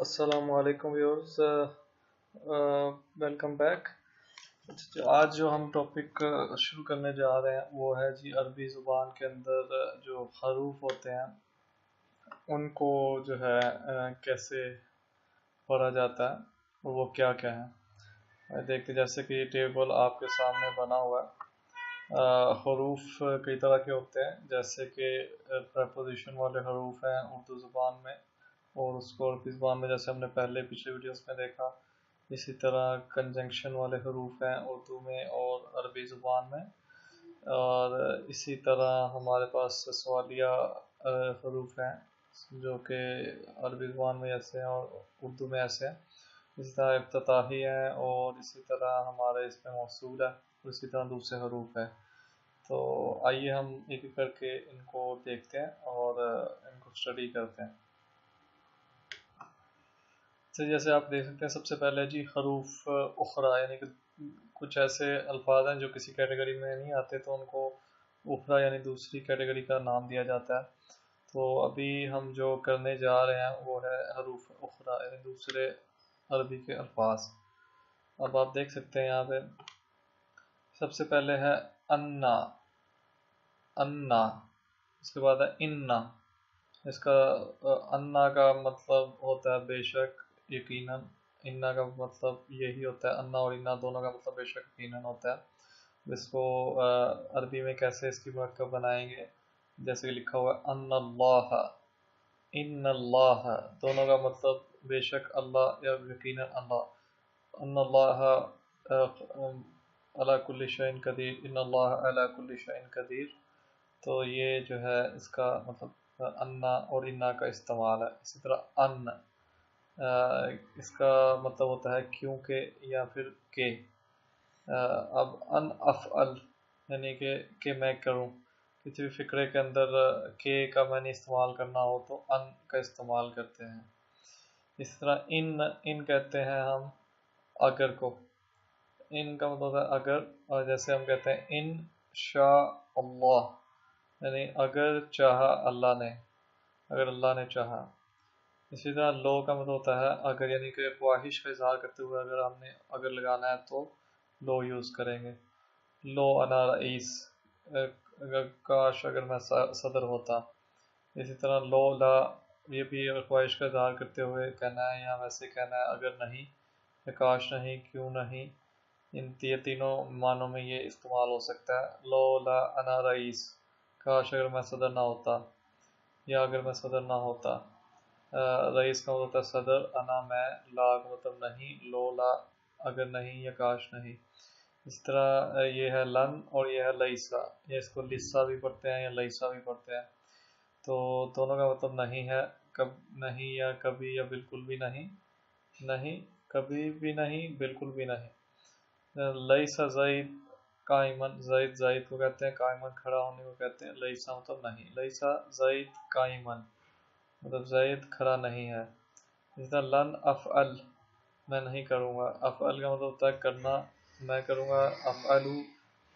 السلام علیکم viewers, welcome back. آج جو ہم ٹاپک شروع کرنے جا رہے ہیں وہ ہے جی عربی زبان کے اندر جو حروف ہوتے ہیں ان کو جو ہے کیسے پڑھا جاتا ہے اور وہ کیا کیا ہیں۔ دیکھتے جیسے کہ یہ ٹیبل آپ کے سامنے بنا ہوا ہے۔ حروف کئی طرح کے ہوتے ہیں، جیسے کہ پریپوزیشن والے حروف ہیں اردو زبان میں، اور اس کو عربی زبان میں جیسے ہم نے پچھلے ویڈیوز میں دیکھا۔ اسی طرح کنجنکشن والے حروف ہیں اردو میں اور عربی زبان میں، اور اسی طرح ہمارے پاس سوالیہ حروف ہیں جو کہ عربی زبان میں ایسے ہیں اور اردو میں ایسے ہیں۔ اسی طرح افتتاحی ہیں، اور اسی طرح ہمارے اس میں موصول ہے، اور اسی طرح دوسرے حروف ہیں۔ تو آئیے ہم ایک ایک کر کے ان کو دیکھتے ہیں اور ان کو اسٹڈی کرتے ہیں۔ جیسے آپ دیکھ سکتے ہیں، سب سے پہلے جی حروف اخرى، یعنی کہ کچھ ایسے الفاظ ہیں جو کسی کیٹیگری میں نہیں آتے تو ان کو اخرى یعنی دوسری کیٹیگری کا نام دیا جاتا ہے۔ تو ابھی ہم جو کرنے جا رہے ہیں وہ ہے حروف اخرى یعنی دوسرے عربی کے الفاظ۔ اب آپ دیکھ سکتے ہیں یہاں پہ سب سے پہلے ہے انا، انا، اس کے بعد ہے انا۔ اس کا انا کا مطلب ہوتا ہے بے شک، یقیناً۔ انا کا مطلب یہی ہوتا ہے، انا اور انا دونوں کا مطلب بے شک یقیناً ہوتا ہے۔ اس کو عربی میں کیسے اس کی مرکب بنائیں گے، جیسے کہ لکھا ہوا ہے ان اللہ، ان اللہ، دونوں کا مطلب بے شک اللہ یا یقیناً اللہ۔ ان اللہ علی کل شیء قدیر، ان اللہ علی کل شیء قدیر۔ تو یہ جو ہے اس کا مطلب انا اور انا کا استعمال ہے۔ اسی طرح ان، اس کا مطلب ہوتا ہے کیونکہ یا پھر کہ۔ اب ان افعل یعنی کہ میں کروں، کسی بھی فقرے کے اندر کہ کا میں نے استعمال کرنا ہو تو ان کا استعمال کرتے ہیں۔ اسی طرح ان کہتے ہیں ہم اگر کو، ان کا مطلب ہے اگر، اور جیسے ہم کہتے ہیں ان شاء اللہ یعنی اگر چاہا اللہ نے، اگر اللہ نے چاہا۔ اسی طرح لو کا مطلب ہوتا ہے اگر، یعنی کہ خواہش کا اظہار کرتے ہوئے اگر ہم نے اگر لگانا ہے تو لو یوز کریں گے۔ لو انا رئیس، اگر کاش اگر میں صدر ہوتا۔ اسی طرح لو لا، یہ بھی خواہش کا اظہار کرتے ہوئے کہنا ہے، یا ویسے کہنا ہے اگر نہیں، یا کاش نہیں، کیوں نہیں۔ یہ تینوں معنوں میں یہ استعمال ہو سکتا ہے۔ لو لا انا رئیس، کاش اگر میں صدر نہ ہوتا، یا اگر میں صدر نہ ہوتا۔ رئیس کا مطلب ہوتا ہے صدر، انا میں، لا کا مطلب نہیں، لو لا اگر نہیں یا کاش نہیں۔ اس طرح یہ ہے لن اور یہ ہے لیسا، یہ اس کو لسا بھی پڑھتے ہیں یا لیسا بھی پڑھتے ہیں۔ تو دونوں کا مطلب نہیں ہے، نہیں یا کبھی یا بالکل بھی نہیں، نہیں کبھی بھی نہیں، بالکل بھی نہیں۔ لیسا زید قائمن، زید زید کو کہتے ہیں، قائمن کھڑا ہونے کو کہتے ہیں۔ لیسا مطلب نہیں، لیسا زید قائمن مطلب زید کھڑا نہیں ہے۔ جس طرح لن افعل، میں نہیں کروں گا۔ افعل کا مطلب ہوتا ہے کرنا، میں کروں گا افعلو،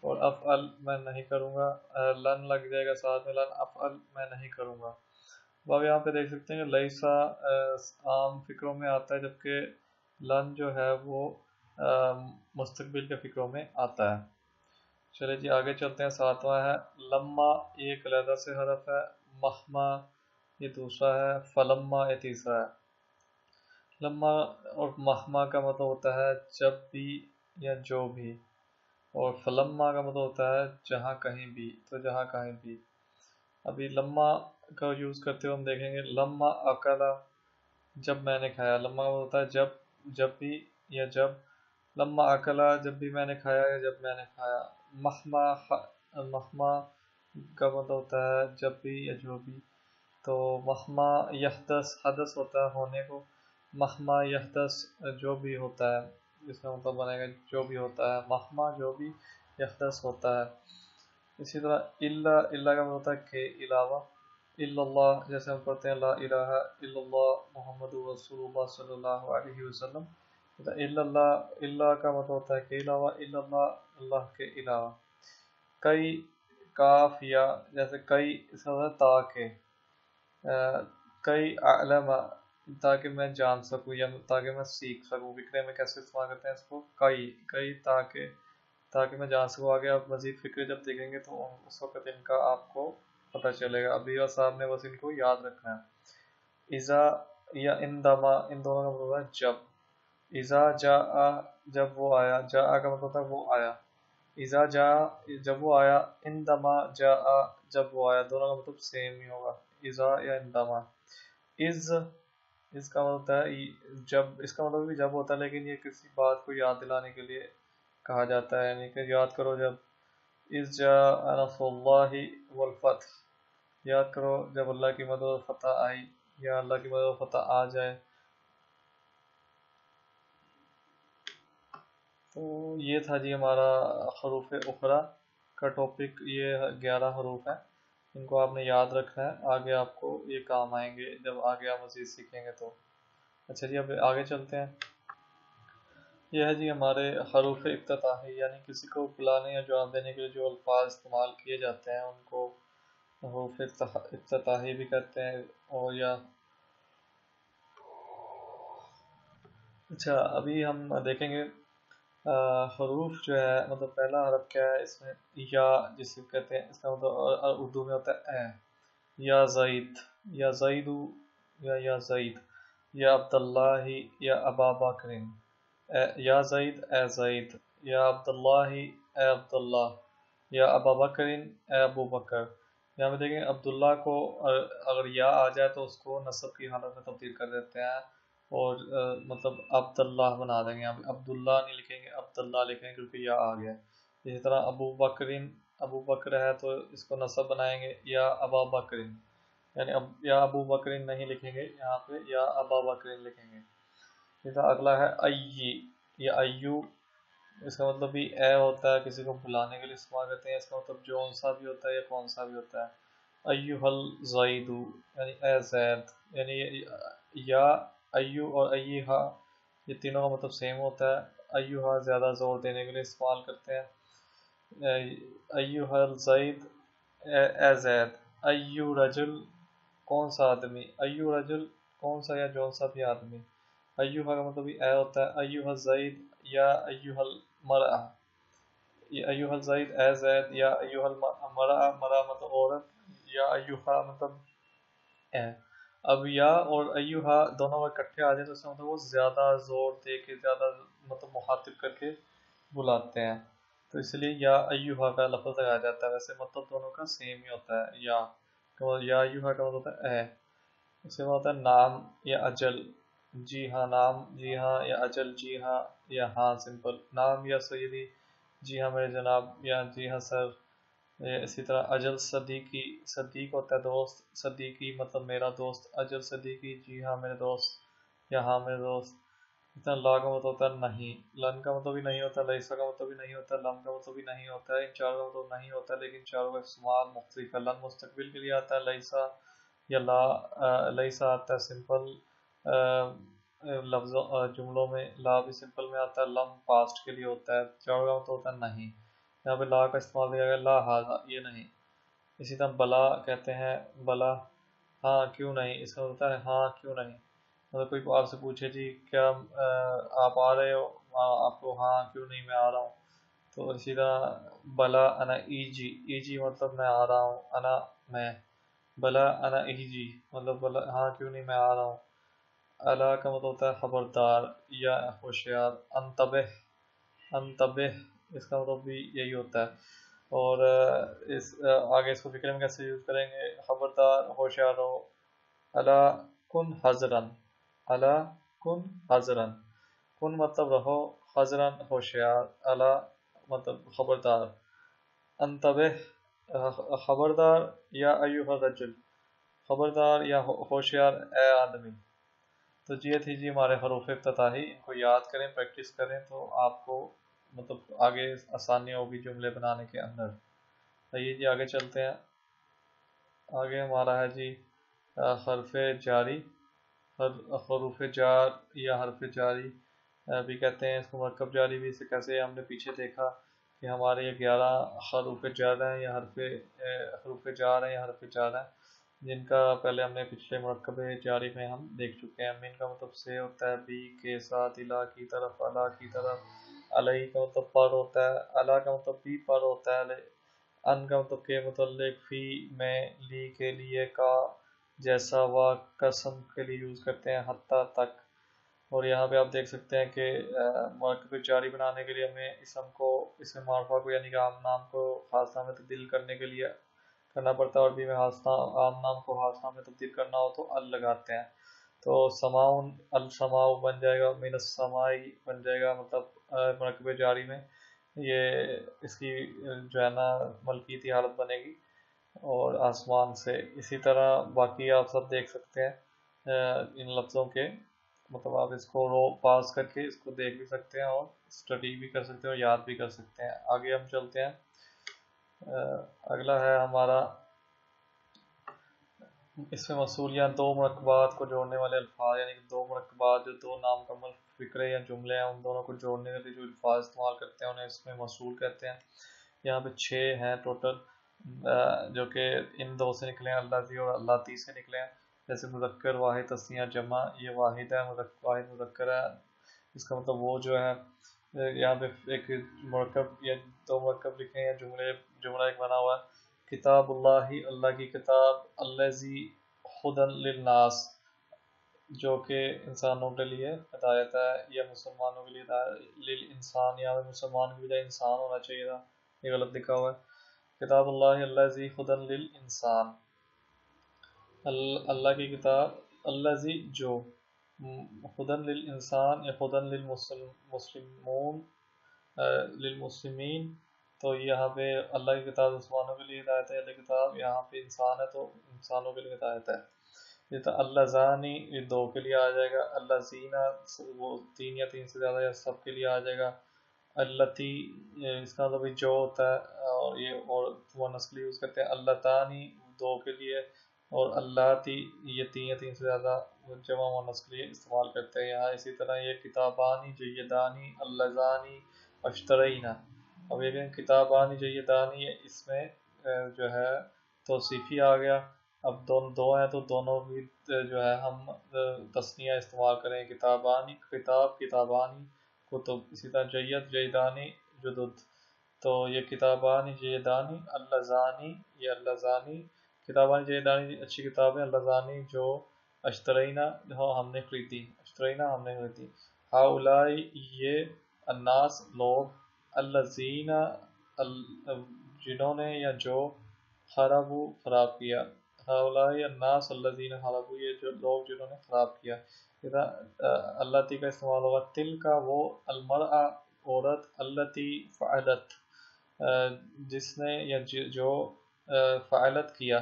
اور افعل میں نہیں کروں گا، لن لگ جائے گا ساتھ میں، لن افعل میں نہیں کروں گا۔ اب یہاں پہ دیکھ سکتے ہیں کہ لیسا عام فکروں میں آتا ہے، جبکہ لن جو ہے وہ مستقبل کے فکروں میں آتا ہے۔ چلے جی آگے چلتے ہیں۔ ساتواں ہے لما، یہ ایک علیحدہ سے حرف ہے۔ مہما یہ دوسرا ہے۔ فلما یہ تیسرا ہے۔ لما اور مہما کا مطلب ہوتا ہے جب بھی یا جو بھی، اور فلما کا مطلب ہوتا ہے جہاں کہیں بھی، تو جہاں کہیں بھی۔ ابھی لما کا یوز کرتے ہوئے ہم دیکھیں گے لما اکلا، جب میں نے کھایا۔ لما کا مطلب ہوتا ہے جب بھی یا جب۔ لما اکلا جب بھی میں نے کھایا یا جب میں نے کھایا۔ مہما کا مطلب ہوتا ہے جب بھی یا جو بھی۔ تو مہما یحدث، حدث ہوتا ہے ہونے کو، مہما یحدث جو بھی ہوتا ہے، اس کا مطلب بنے گا جو بھی ہوتا ہے، مہما جو بھی یحدث ہوتا ہے۔ اسی طرح اللہ، اللہ کا مطلب ہوتا ہے کہ علاوہ۔ الا اللہ، جیسے ہم پڑھتے ہیں لا الہ الا اللہ محمد رسول اللہ صلی اللہ علیہ وسلم۔ الا اللہ، اللہ کا مطلب ہوتا ہے کہ علاوہ، الا اللہ اللہ کے علاوہ۔ کئی کاف یا، جیسے کئی اس کا مطلب تاکہ، کئی اعلم تاکہ میں جان سکوں یا تاکہ میں سیکھ سکوں. فکرے میں کیسے استعمال کرتے ہیں اس کو؟ کئی تاکہ میں جان سکوں. آگے آپ مزید فکرے جب دیکھیں گے تو اس وقت ان کا آپ کو پتہ چلے گا. ابھی صاحب نے بس ان کو یاد رکھنا ہے. اذا یا اندما، ان دونوں کا مطلب ہے جب. اذا جاء جب وہ آیا، جاء کا مطلب ہے وہ آیا. اذا جاء جب وہ آیا، اندما جاء جب وہ آیا، دونوں کا مطلب سیم ہی ہوگا، اذا یا اندما. اس کا مطلب ہے جب، اس کا مطلب بھی جب ہوتا ہے، لیکن یہ کسی بات کو یاد دلانے کے لیے کہا جاتا ہے، یعنی کہ یاد کرو جب. اذ جاء نصر اللہ والفتح، یاد کرو جب اللہ کی مدد و فتح آئی یا اللہ کی مدد و فتح آ جائے. تو یہ تھا جی ہمارا حروف اخرى کا ٹاپک. یہ 11 حروف ہیں، ان کو آپ نے یاد رکھنا ہے. آگے آپ کو یہ کام آئیں گے جب آگے آپ مزید سیکھیں گے تو. اچھا جی اب آگے چلتے ہیں. یہ ہے جی ہمارے حروف افتتاحی، یعنی کسی کو بلانے یا جواب دینے کے لیے جو الفاظ استعمال کیے جاتے ہیں ان کو حروف افتتاحی بھی کہتے ہیں. اور یا اچھا ابھی ہم دیکھیں گے حروف جو ہے، مطلب پہلا حرف کیا ہے اس میں؟ یا، جسے کہتے ہیں، اس کا مطلب اردو میں ہوتا ہے اے. یا زید، یا زیدو، یا زید، یا عبداللہ، یا ابا بکرین. یا زید اے زید، یا عبداللہ اے عبداللہ، یا ابا بکرین اے ابو بکر. یہاں پہ دیکھیں عبداللہ کو اگر یا آ جائے تو اس کو نصب کی حالت میں تبدیل کر دیتے ہیں اور مطلب عبداللہ بنا دیں گے. یہاں پہ عبداللہ نہیں لکھیں گے، عبداللہ لکھیں گے کیونکہ یا آ گیا. اسی طرح ابو بکرین، ابو بکر ہے تو اس کو نصب بنائیں گے یا ابا بکرین، یعنی یا ابو بکرین نہیں لکھیں گے یہاں پہ، یا ابا بکرین لکھیں گے. اسی طرح اگلا ہے ای یا ایو. اس کا مطلب بھی اے ہوتا ہے، کسی کو بلانے کے لیے استعمال کرتے ہیں. اس کا مطلب جون سا بھی ہوتا ہے یا کون سا بھی ہوتا ہے. ایوہ الزیدو یعنی اے زید، یعنی یا ایو اور ایہا یہ تینوں کا مطلب سیم ہوتا ہے. ایوہا زیادہ زور دینے کے لیے استعمال کرتے ہیں. ایوہ الزید اے زید. ایو رجل کون سا آدمی، ایو رجل کون سا یا جون سا بھی آدمی. ایوہا کا مطلب بھی اے ہوتا ہے. ایوہ الزید یا ایوہ المرأہ، ایوہ الزید اے زید، یا ایوہ المرأہ، مرأہ مطلب عورت، یا ایوہا مطلب اے. اب یا اور ایوہا دونوں اکٹھے آ جائیں تو اس کا مطلب وہ زیادہ زور دے کے، زیادہ مطلب مخاطب کر کے بلاتے ہیں، تو اس لیے یا ایوہا کا لفظ لگایا جاتا ہے. ویسے مطلب دونوں کا سیم ہی ہوتا ہے. یا ایوہا کا مطلب ہوتا ہے اے. اس کے بعد ہوتا ہے نام یا اجل. جی ہاں نام، جی ہاں، یا اجل جی ہاں، یا ہاں سمپل. نام یا سیدی، جی ہاں میرے جناب، یا جی ہاں سر. اسی طرح اجل صدیقی، صدیق ہوتا ہے دوست، صدیقی مطلب میرا دوست. اجل صدیقی، جی ہاں میرے دوست، یا ہاں میرے دوست. اتنا لا کا مطلب ہوتا ہے نہیں، لن کا مطلب بھی نہیں ہوتا، لیسا کا مطلب بھی نہیں ہوتا، لم کا مطلب بھی نہیں ہوتا ہے. ان چاروں کا مطلب نہیں ہوتا، لیکن چاروں کا استعمال مختلف ہے. لن مستقبل کے لیے آتا ہے، لیسا یا لا، لیسا آتا ہے سمپل لفظوں جملوں میں، لا بھی سمپل میں آتا ہے، لم پاسٹ کے لیے ہوتا ہے. چاروں کا مطلب ہوتا ہے نہیں. یہاں پہ لا کا استعمال کیا گیا، لا ہاذا یہ نہیں. اسی طرح بلا کہتے ہیں، بلا ہاں کیوں نہیں، اس کا ہوتا ہے ہاں کیوں نہیں. مطلب کوئی آپ سے پوچھے جی کیا آپ آ رہے ہو، آپ کو ہاں کیوں نہیں میں آ رہا ہوں. تو اسی طرح بلا انا ایجی، ایجی مطلب میں آ رہا ہوں، انا میں. بلا انا ایجی مطلب بلا ہاں کیوں نہیں میں آ رہا ہوں. الا کا مطلب ہوتا ہے خبردار یا ہوشیار. انتبہ، انتبہ اس کا مطلب بھی یہی ہوتا ہے. اور اس آگے اس کو فکر میں کیسے یوز کریں گے؟ خبردار، ہوشیار رہو. الا کن حذرن، الا کن حذرن، کن مطلب رہو، حذرن ہوشیار، الا مطلب خبردار. انتبہ خبردار، یا ایوہ الرجل خبردار یا ہوشیار اے آدمی. تو یہ تھی جی ہمارے حروف افتتاحی. ان کو یاد کریں، پریکٹس کریں تو آپ کو مطلب آگے آسانی ہوگی جملے بنانے کے اندر. آئیے جی آگے چلتے ہیں. آگے ہمارا ہے جی حرف جاری. حروف جار یا حرف جاری بھی کہتے ہیں اس کو، مرکب جاری بھی. اسے کیسے ہم نے پیچھے دیکھا کہ ہمارے یہ 11 حروف جار ہیں یا حروف جار ہیں یا حرف جار ہیں. جن کا پہلے ہم نے پچھلے مرکب جاری میں ہم دیکھ چکے ہیں۔ من کا مطلب سے ہوتا ہے بی کے ساتھ، الا کی طرف، علا کی طرف، علیہ کا مطلب پر ہوتا ہے، علا کا مطلب بھی پر ہوتا ہے، ان کا مطلب کے متعلق، فی میں، لی کے لیے، کا جیسا، وا قسم کے لیے یوز کرتے ہیں، حتیٰ تک۔ اور یہاں پہ آپ دیکھ سکتے ہیں کہ مرکب جاری بنانے کے لیے ہمیں اسم معرفہ کو یعنی کہ عام نام کو خاص نام میں تبدیل کرنے کے لیے کرنا پڑتا ہے، اور بھی میں عام نام کو خاص نام میں تبدیل کرنا ہو تو ال لگاتے ہیں۔ تو سماؤن، السماء بن جائے گا، من السمائی بن جائے گا، مطلب مرکب جاری میں یہ اس کی جو ہے نا ملکیتی حالت بنے گی اور آسمان سے۔ اسی طرح باقی آپ سب دیکھ سکتے ہیں ان لفظوں کے، مطلب آپ اس کو رو پاس کر کے اس کو دیکھ بھی سکتے ہیں اور اسٹڈی بھی کر سکتے ہیں اور یاد بھی کر سکتے ہیں۔ آگے ہم چلتے ہیں، اگلا ہے ہمارا اس میں موصول یا دو مرکبات کو جوڑنے والے الفاظ، یعنی کہ دو مرکبات جو دو نامکمل فکرے یا جملے ہیں ان دونوں کو جوڑنے کے لیے جو الفاظ استعمال کرتے ہیں انہیں اس میں موصول کہتے ہیں۔ یہاں پہ 6 ہیں ٹوٹل، جو کہ ان دو سے نکلے ہیں، اللہ اور اللہ تی سے نکلے ہیں۔ جیسے مذکر، واحد، تثنیہ، جمع، یہ واحد ہے، واحد مذکر ہے، اس کا مطلب وہ جو ہے یہاں پہ ایک مرکب یا دو مرکب لکھے ہیں، جملہ ایک بنا ہوا ہے۔ کتاب اللہ، اللہ کی کتاب، الذی ہدی للناس، جو کہ انسانوں کے لیے ہدایت ہے یا مسلمانوں کے لیے ہدایت، للانسان، یہاں پہ مسلمان کی بجائے انسان ہونا چاہیے تھا، یہ غلط لکھا ہوا ہے۔ کتاب اللہ الذی ہدی للانسان، اللہ کی کتاب، الذی جو، ہدی للانسان یا ہدی للمسلمین، تو یہاں پہ اللہ کی کتاب مسلمانوں کے لیے ہدایت ہے، اللہ کتاب یہاں پہ انسان ہے تو انسانوں کے لیے ہدایت ہے۔ یہ تو اللہ زانی، یہ دو کے لیے آ جائے گا، اللہ زینہ وہ تین یا تین سے زیادہ یا سب کے لیے آ جائے گا، التی اس کا مطلب جو ہوتا ہے، اور یہ اور مؤنث کے لیے یوز کرتے ہیں، اللہ تانی دو کے لیے، اور اللہ تی یہ تین یا تین سے زیادہ جمع مؤنث کے لیے استعمال کرتے ہیں یہاں۔ اسی طرح یہ کتابانی، جیدانی، اللذانی، اشترینا۔ اب یہ کہ کتابانی جیدانی، اس میں جو ہے توصیفی آ گیا، اب دو ہیں تو دونوں بھی جو ہے ہم تثنیہ استعمال کریں، کتابانی کتاب، کتابانی کتب، اسی طرح جید جیدانی جدد، تو یہ کتابانی جیدانی، اللذانی یہ اللذانی، کتابانی جیدانی اچھی کتابیں، اللذانی جو اشترینا ہم نے خریدی، اشترینا ہم نے خریدی۔ ہاؤلائی یہ، الناس لوگ، الذین جنہوں نے یا جو، خربو خراب کیا، ہاؤلائی الناس الذین خربو یہ جو لوگ جنہوں نے خراب کیا۔ اللہ تی کا استعمال ہوگا، تل کا وہ، المرأہ عورت، التی فعلت جس نے یا جو فعلت کیا،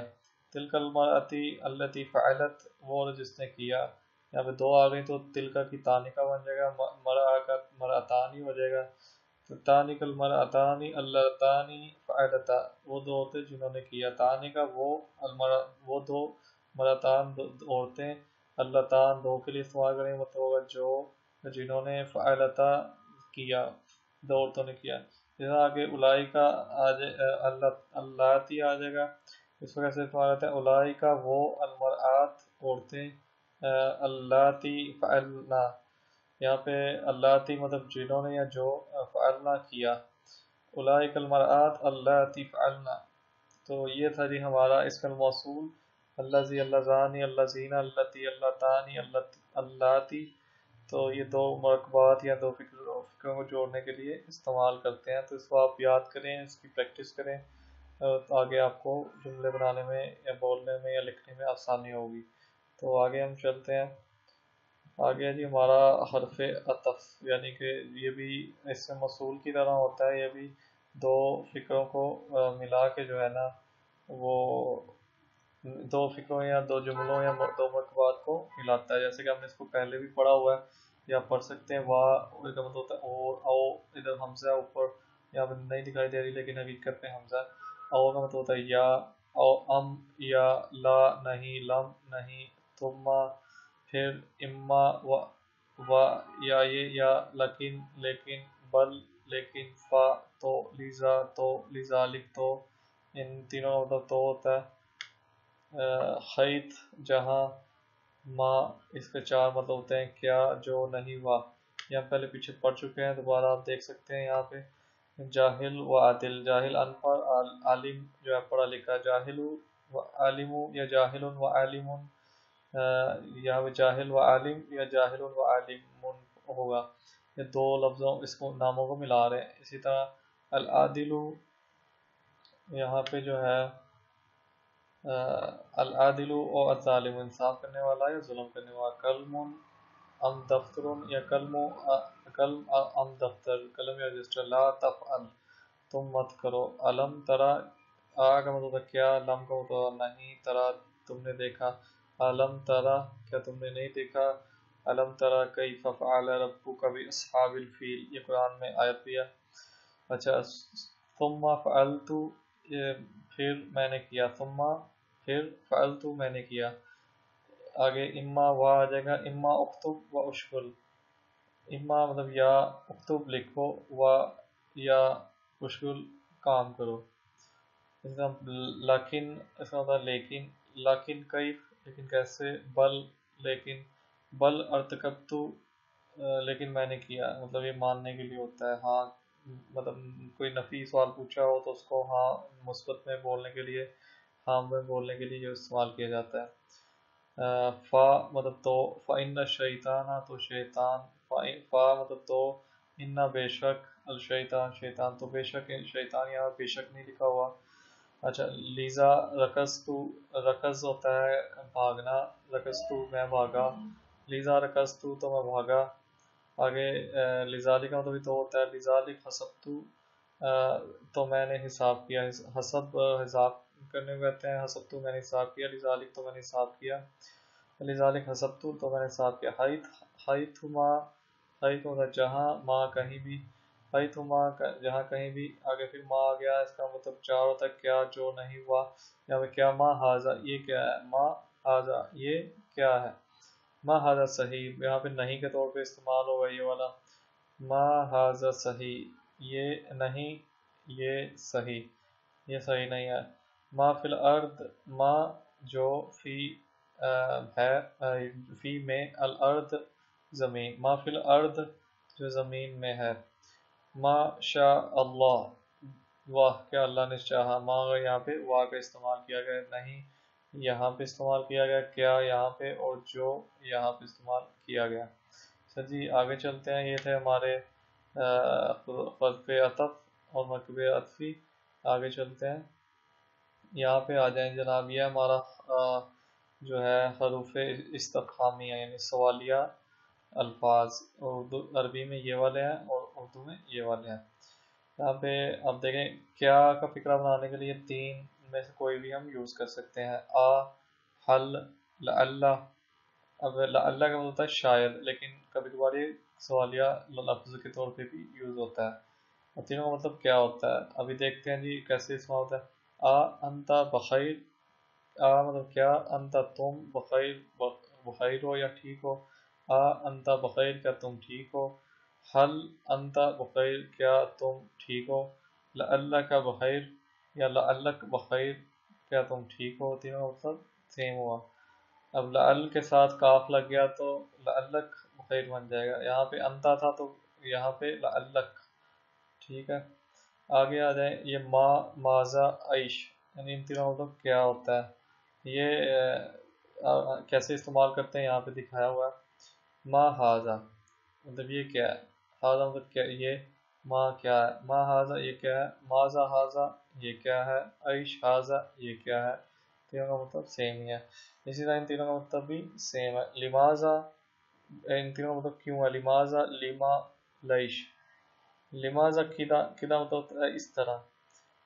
تلک المرأتی التی فعلت وہ عورت جس نے کیا۔ یہاں پہ دو آ گئی تو تلکا کی تانی کا بن جائے گا، مرأہ کا مرأتانی ہو جائے گا، تانی کل مرأتانی اللتانی فعلتا وہ دو عورتیں جنہوں نے کیا، تانی کا وہ دو، مرأتان عورتیں، اللتان دو کے لیے استعمال کریں، مطلب ہوگا جو جنہوں نے فعلتا کیا، دو عورتوں نے کیا۔ جیسا آگے الائی کا اللہ تی آ جائے گا، اس کو کیسے استعمال ہوتا ہے، الائی کا وہ، المرآت عورتیں، اللاتی فعلنا، یہاں پہ اللاتی مطلب جنہوں نے یا جو فعلنا کیا، اولئک المرآت اللاتی فعلنا۔ تو یہ تھا جی ہمارا اسم الموصول، الذی، اللذانی، اللذین، اللتی، اللتانی، اللاتی، تو یہ دو مرکبات یا دو فکروں کو جوڑنے کے لیے استعمال کرتے ہیں، تو اس کو آپ یاد کریں، اس کی پریکٹس کریں، تو آگے آپ کو جملے بنانے میں یا بولنے میں یا لکھنے میں آسانی ہوگی۔ تو آگے ہم چلتے ہیں، آگے جی ہمارا حرف عطف، یعنی کہ یہ بھی اس میں موصول کی طرح ہوتا ہے، یہ بھی دو فکروں کو ملا کے جو ہے نا وہ دو فکروں یا دو جملوں یا دو مرکبات کو ملاتا ہے، جیسے کہ ہم نے اس کو پہلے بھی پڑھا ہوا ہے یا پڑھ سکتے ہیں۔ وا کا مطلب ہوتا ہے اور، او ادھر حمزہ اوپر یہاں پہ نہیں دکھائی دے رہی لیکن حقیقت میں حمزہ، او کا مطلب ہوتا ہے یا، او ام یا، لا نہیں، لم نہیں، ثم پھر، اما و یا یہ، یا لیکن لیکن، بل لیکن، فا تو، لذا تو، لذالک تو، ان تینوں کا مطلب تو ہوتا ہے۔ خیت جہاں، ما اس کے 4 مطلب ہوتے ہیں، کیا جو نہیں ہوا، یا پہلے پیچھے پڑھ چکے ہیں، دوبارہ آپ دیکھ سکتے ہیں یہاں پہ جاہل و عادل، جاہل ان پڑھ، عالم جو ہے پڑھا لکھا، جاہل و عالم یا جاہل و عالم، یہاں پہ جاہل و عالم یا جاہل و عالم ہوگا، یہ 2 لفظوں اس کو ناموں کو ملا رہے ہیں۔ اسی طرح العادل یہاں پہ جو ہے العادل و الظالم، انصاف کرنے والا یا ظلم کرنے والا، قلم ام دفتر یا قلم ام دفتر، قلم یا رجسٹر، لا تفعل تم مت کرو، علم ترا آ کا مطلب ہے کیا، لم کا مطلب نہیں، ترا تم نے دیکھا، علم ترا کیا تم نے نہیں دیکھا، علم ترا کیف فعل ربک باصحاب الفیل، یہ قرآن میں آیت بھی ہے۔ اچھا، ثم فعلت، یہ پھر میں نے کیا، ثم پھر فعلت میں نے کیا، آگے اما وا آ جائے گا، اما اکتب و اشغل، اما مطلب یا اکتب لکھو، و یا اشغل کام کرو، لیکن اس کا مطلب لیکن، لیکن کیف لیکن کیسے، بل لیکن، بل ارتکبت لیکن میں نے کیا، مطلب یہ ماننے کے لیے ہوتا ہے، ہاں مطلب کوئی نفی سوال پوچھا ہو تو اس کو ہاں مثبت میں بولنے کے لیے، ہاں میں بولنے کے لیے جو استعمال کیا جاتا ہے۔ فا مطلب تو، فَإِنَّ الشَّيْطَانَ تو شیطان، فا مطلب تو، ان بے شک، الشیطان شیطان تو بے شک، شیطان یہاں بے شک نہیں لکھا ہوا۔ اچھا، لیزا رکستو، رکز ہوتا ہے بھاگنا، رکستو میں بھاگا، لیزا رکستو تو میں بھاگا، آگے لذالک کا مطلب بھی تو ہوتا ہے، لذالک حسبتو تو میں نے حساب کیا، حسب حساب کرنے کو کہتے ہیں، حسبتو میں نے حساب کیا، لذالک تو میں نے حساب کیا، لذالک حسبتو تو میں نے حساب کیا، حیثما، حیث ہوتا ہے جہاں، ما کہیں بھی، حیثما جہاں کہیں بھی، آگے پھر ما آ گیا، اس کا مطلب 4 ہوتا ہے، کیا جو نہیں ہوا، یا پھر کیا ما ھذا یہ کیا ہے، ما ھذا یہ کیا ہے، ما ھذا صحیح یہاں پہ نہیں کے طور پہ استعمال ہوگا یہ والا، ما ھذا صحیح یہ نہیں، یہ صحیح، یہ صحیح نہیں ہے، ما فی الارض ما جو فی ہے، فی میں، الارض زمین، ما فی الارض جو زمین میں ہے، ما شاء اللہ واہ کیا اللہ نے چاہا، ما یہاں پہ واہ کا استعمال کیا گیا، نہیں یہاں پہ استعمال کیا گیا، کیا یہاں پہ، اور جو یہاں پہ استعمال کیا گیا۔ اچھا جی آگے چلتے ہیں، یہ تھے ہمارے حرف عطف اور مکتوب عطفی، آگے چلتے ہیں، یہاں پہ آ جائیں جناب، یہ ہمارا جو ہے حروف استفہامیہ یعنی سوالیہ الفاظ، اردو عربی میں یہ والے ہیں اور اردو میں یہ والے ہیں۔ یہاں پہ آپ دیکھیں کیا کا فقرہ بنانے کے لیے 3 میں سے کوئی بھی ہم یوز کر سکتے ہیں، حل، لعل، اب لعل کا ہوتا ہے شاید، لیکن کبھی کبھار یہ سوالیہ لفظ کے طور پہ بھی یوز ہوتا ہے، اور تینوں کا مطلب کیا ہوتا ہے ابھی دیکھتے ہیں جی کیسے استعمال ہوتا ہے۔ انت بخیر، مطلب کیا، انت تم، بخیر بخیر ہو یا ٹھیک ہو، انت بخیر کیا تم ٹھیک ہو، حل انت بخیر کیا تم ٹھیک ہو، لعلک بخیر یا لعلک بخیر کیا تم ٹھیک ہو، تینوں مطلب سیم ہوا۔ اب لعل کے ساتھ کاف لگ گیا تو لعلک بخیر بن جائے گا، یہاں پہ انت تھا تو یہاں پہ لعلک، ٹھیک ہے۔ آگے آ جائیں، یہ ما، ماذا، عیش، یعنی ان تینوں مطلب کیا ہوتا ہے، یہ کیسے استعمال کرتے ہیں یہاں پہ دکھایا ہوا ہے، ما ھذا مطلب یہ کیا ہے، ھذا مطلب کیا یہ، ما کیا ہے، ما ھذا یہ کیا ہے، ماذا ھذا یہ کیا ہے، عیش ھذا یہ کیا ہے، تینوں کا مطلب سیم ہی ہے۔ اسی طرح ان تینوں کا مطلب بھی سیم ہے، لماذا ان تینوں کا مطلب کیوں ہے، لماذا، لما، لیش، لماذا کدا، کدا مطلب ہوتا ہے اس طرح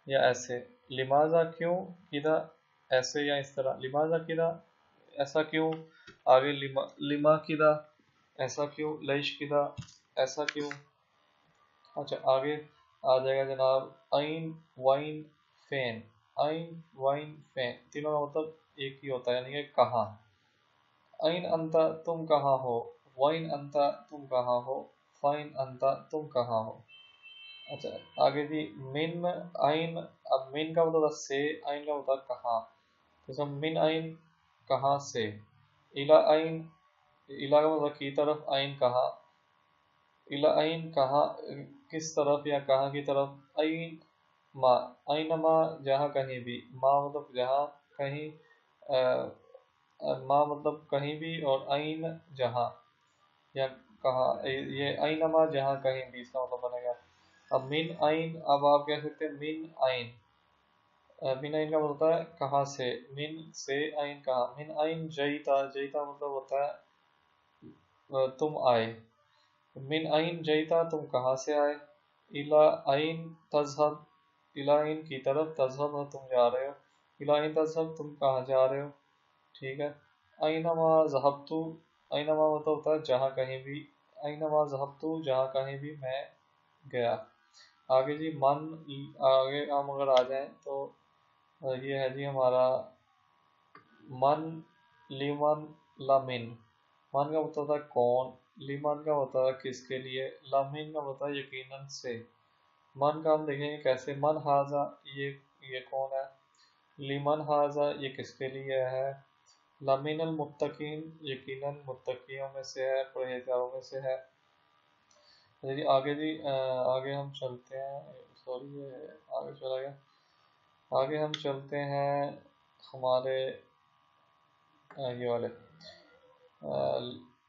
یا ایسے، لماذا کیوں، کدا ایسے یا اس طرح، لماذا کدا ایسا کیوں، آگے لما کدا ایسا کیوں، لیش کدا ایسا کیوں۔ اچھا آگے آ جائے گا جناب، عین، وائن، فین، عین، وائن، فین، تینوں کا مطلب ایک ہی ہوتا ہے، یعنی کہ کہاں، عین انت تم کہاں ہو، وائن انت تم کہاں ہو، فائن انت تم کہاں ہو۔ اچھا آگے جی، من، عین، اب من کا مطلب سے، عین کا مطلب کہاں، جیسے من عین کہاں سے، الا عین، الا کا مطلب کی طرف، عین کہاں، الا عین کہاں، کس طرف یا کہاں کی طرف، عین ما، اینما جہاں کہیں بھی، ما مطلب جہاں کہیں، ما مطلب کہیں بھی، اور عین جہاں یا کہاں، یہ اینما جہاں کہیں بھی اس کا مطلب بنے گا۔ اب من عین، اب آپ کہہ سکتے ہیں من عین، من عین کا مطلب ہوتا ہے کہاں سے، من سے، عین کہاں، من عین جئیتا، جئیتا مطلب ہوتا ہے تم آئے، من عین جئیتا تم کہاں سے آئے، الا عین تذهب، الا عین کی طرف، تذهب تم جا رہے ہو، الا عین تذهب تم کہاں جا رہے ہو، ٹھیک ہے۔ اینما ذهبت، اینما مطلب ہوتا ہے جہاں کہیں بھی، اینما ذهبت جہاں کہیں بھی میں گیا۔ آگے جی من، آگے ہم اگر آ جائیں تو یہ ہے جی ہمارا من، لیمن، لمن، من کا مطلب ہوتا ہے کون، لیمن کا ہوتا ہے کس کے لیے، لمن کا ہوتا ہے یقیناً سے۔ من کا ہم دیکھیں گے کیسے، من ہاذا، یہ کون ہے، لیمن ہاذا یہ کس کے لیے ہے، لمن المتقین یقیناً متقیوں میں سے ہے، پرہیزگاروں میں سے ہے۔ جی آگے جی آگے ہم چلتے ہیں، سوری یہ آگے چلا گیا، آگے ہم چلتے ہیں ہمارے یہ والے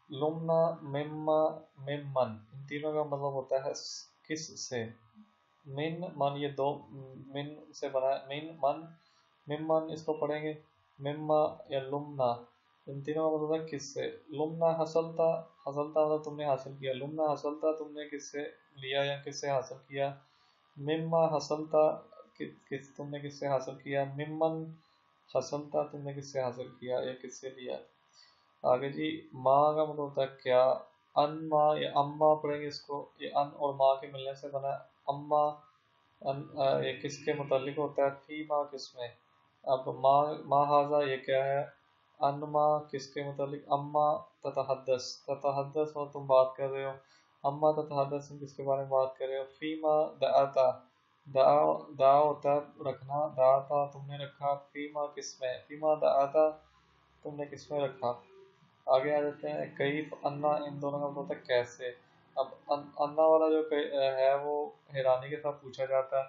لمنا، مما، ممن، ان تینوں کا مطلب ہوتا ہے کس سے، من، من یہ دو من سے بنا ہے، من، من، ممن اس کو پڑھیں گے، مما یا لمنا، ان تینوں کا مطلب ہے کس سے، لمنا حصلتا، حصلتا مطلب تم نے حاصل کیا، لمنا حصلتا تم نے کس سے لیا یا کس سے حاصل کیا، مما حصلتا کس تم نے کس سے حاصل کیا، ممن حصلتا تم نے کس سے حاصل کیا یا کس سے لیا۔ آگے جی ماں کا مطلب ہوتا ہے کیا، ان ماں یا اما پڑھیں گے اس کو، یہ ان اور ماں کے ملنے سے بنا ہے، اما، یہ کس کے متعلق ہوتا ہے، فی ماں کس میں، اب ماں ہاذا یہ کیا ہے، ان ماں کس کے متعلق، اما تتحدث، تتحدث اور تم بات کر رہے ہو، اما تتحدث تم کس کے بارے میں بات کر رہے ہو، فی ماں دعاتا، دعا ہوتا ہے رکھنا، دعاتا تم نے رکھا، فی ماں کس میں، فی ماں دعاتا تم نے کس میں رکھا۔ آگے آ جاتے ہیں کیف، انا، ان دونوں کا مطلب ہوتا ہے کیسے۔ اب انا والا جو ہے وہ حیرانی کے ساتھ پوچھا جاتا ہے۔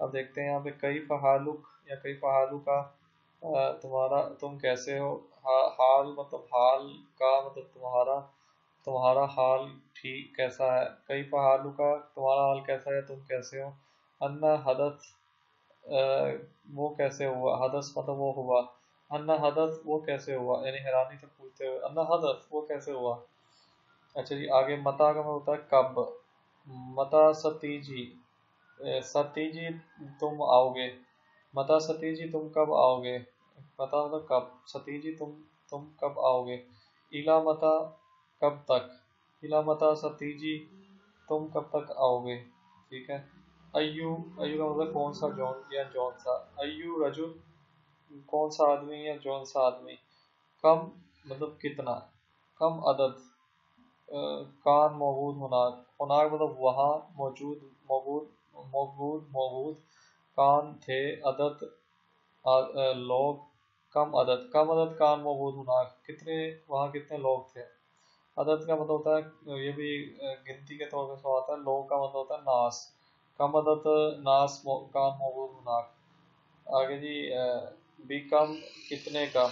اب دیکھتے ہیں یہاں پہ کیف حالک یا کیف حالک، تمہارا تم کیسے ہو، حال مطلب حال کا مطلب تمہارا، تمہارا حال ٹھیک کیسا ہے، کیف حالک تمہارا حال کیسا ہے، تم کیسے ہو، انا حدث وہ کیسے ہوا، حدث مطلب وہ ہوا، انا حدث وہ کیسے ہوا، یعنی حیرانی سے پوچھتے ہوئے انا حدث وہ کیسے ہوا۔ اچھا جی آگے متا کا مطلب ہوتا ہے کب، متا ستیجی، ستیجی تم آؤ گے، متا ستیجی تم کب آؤ گے، متا مطلب کب، ستیجی تم کب آؤ گے، الا متا کب تک، الا متا ستیجی تم کب تک آؤ گے، ٹھیک ہے۔ ایو، ایو کا مطلب کون سا، جون یا جون سا، ایو رجل کون سا آدمی یا جون سا آدمی، کم مطلب کتنا، کم عدد، کان موجود ہناک، ہناک مطلب وہاں، موجود موجود، موجود، کان تھے، عدد لوگ، کم عدد، کم عدد کان موجود ہناک، کتنے وہاں کتنے لوگ تھے۔ عدد کا مطلب ہوتا ہے یہ بھی گنتی کے طور پہ سوال آتا ہے، لوگ کا مطلب ہوتا ہے ناس، کم عدد ناس کان موجود ہناک۔ آگے جی بیکم کتنے کا،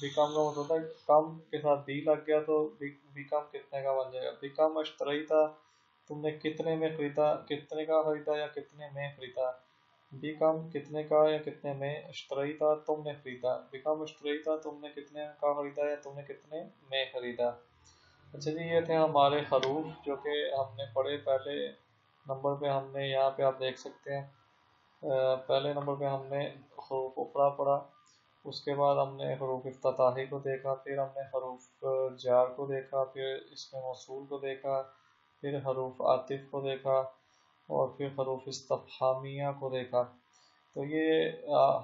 بیکم کا مطلب ہوتا ہے کم کے ساتھ بی لگ گیا تو بیکم کتنے کا بن جائے گا، بیکم اشتریتا تم نے کتنے میں خریدا، کتنے کا خریدا یا کتنے میں خریدا، بیکم کتنے کا یا کتنے میں، اشتریتا تم نے خریدا، بیکم اشتریتا تم نے کتنے کا خریدا یا تم نے کتنے میں خریدا۔ اچھا جی یہ تھے ہمارے حروف جو کہ ہم نے پڑھے، پہلے نمبر پہ ہم نے یہاں پہ آپ دیکھ سکتے ہیں پہلے نمبر پہ ہم نے حروف افرا پڑھا، اس کے بعد ہم نے حروف افتتاحی کو دیکھا، پھر ہم نے حروف جار کو دیکھا، پھر اسم موصول کو دیکھا، پھر حروف عاطف کو دیکھا، اور پھر حروف استفہامیہ کو دیکھا۔ تو یہ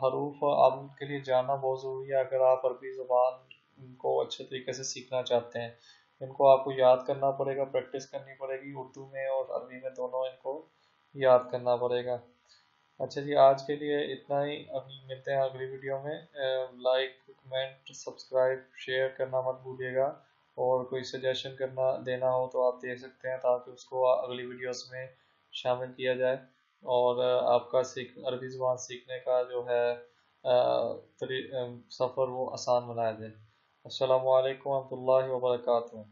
حروف آپ کے لیے جاننا بہت ضروری ہے اگر آپ عربی زبان کو اچھے طریقے سے سیکھنا چاہتے ہیں۔ ان کو آپ کو یاد کرنا پڑے گا، پریکٹس کرنی پڑے گی، اردو میں اور عربی میں دونوں ان کو یاد کرنا پڑے گا۔ اچھا جی، آج کے لیے اتنا ہی، ابھی ملتے ہیں اگلی ویڈیو میں۔ لائک، کمنٹ، سبسکرائب، شیئر کرنا مت بھولیے گا، اور کوئی سجیشن کرنا دینا ہو تو آپ دے سکتے ہیں تاکہ اس کو اگلی ویڈیوز میں شامل کیا جائے، اور آپ کا عربی زبان سیکھنے کا جو ہے سفر وہ آسان بنایا جائے۔ السلام علیکم ورحمۃ اللہ وبرکاتہ۔